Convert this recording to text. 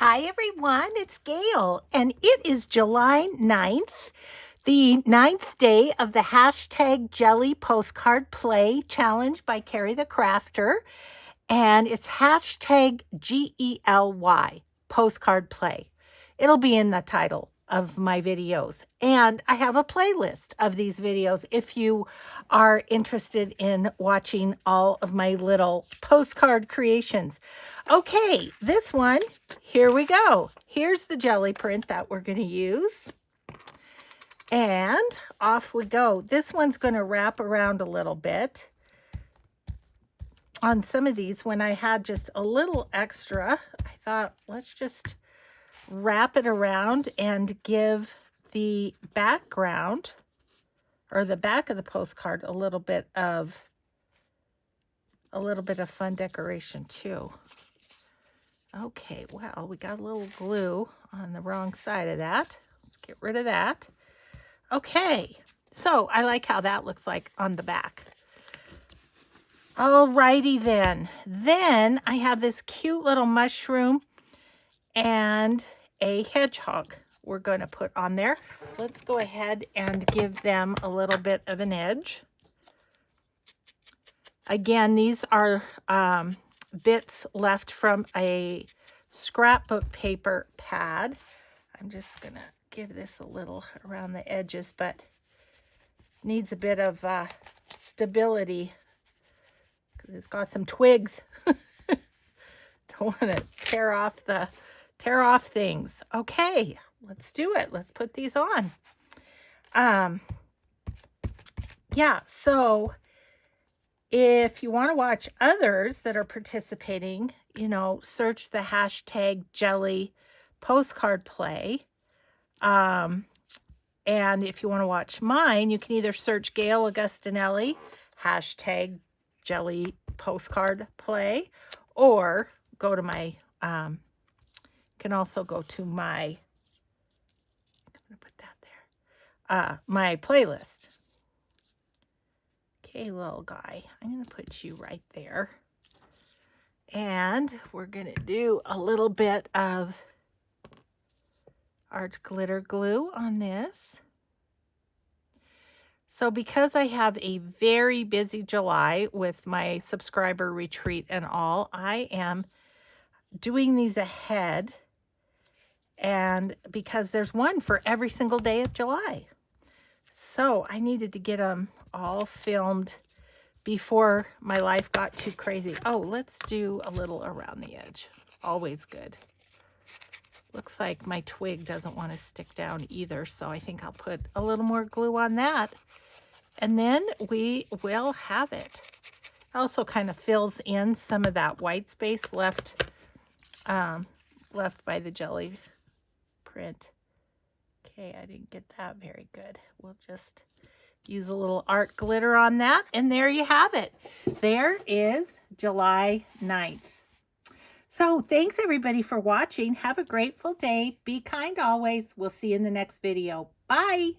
Hi everyone, it's Gail, and it is July 9th, the 9th day of the hashtag Jelly Postcard Play Challenge by Ceri the Crafter, and it's hashtag GELY, Postcard Play. It'll be in the title of my videos, and I have a playlist of these videos if you are interested in watching all of my little postcard creations. Okay, this one, here we go. Here's the jelly print that we're going to use, and off we go. This one's going to wrap around a little bit. On some of these, when I had just a little extra, I thought, let's just wrap it around and give the background or the back of the postcard a little bit of fun decoration too. Okay, well, we got a little glue on the wrong side of that. Let's get rid of that. Okay, so I like how that looks like on the back. Alrighty then. Then I have this cute little mushroom and a hedgehog we're going to put on there. Let's go ahead and give them a little bit of an edge. Again, these are bits left from a scrapbook paper pad. I'm just going to give this a little around the edges, but needs a bit of stability because it's got some twigs. Don't want to tear off things. Okay, let's do it. Let's put these on. Yeah, so if you want to watch others that are participating, search the hashtag Jelly Postcard Play. And if you want to watch mine, you can either search Gail Augustinelli, hashtag Jelly Postcard Play, or go to my, can also go to my, I'm going to put that there, my playlist. Okay, little guy, I'm going to put you right there. And we're going to do a little bit of art glitter glue on this. So because I have a very busy July with my subscriber retreat and all, I am doing these ahead, and because there's one for every single day of July. So I needed to get them all filmed before my life got too crazy. Oh, let's do a little around the edge. Always good. Looks like my twig doesn't want to stick down either, so I think I'll put a little more glue on that. And then we will have it. Also kind of fills in some of that white space left by the jelly print. Okay, I didn't get that very good. We'll just use a little art glitter on that, and there you have it. There is July 9th. So thanks everybody for watching. Have a grateful day. Be kind always. We'll see you in the next video. Bye.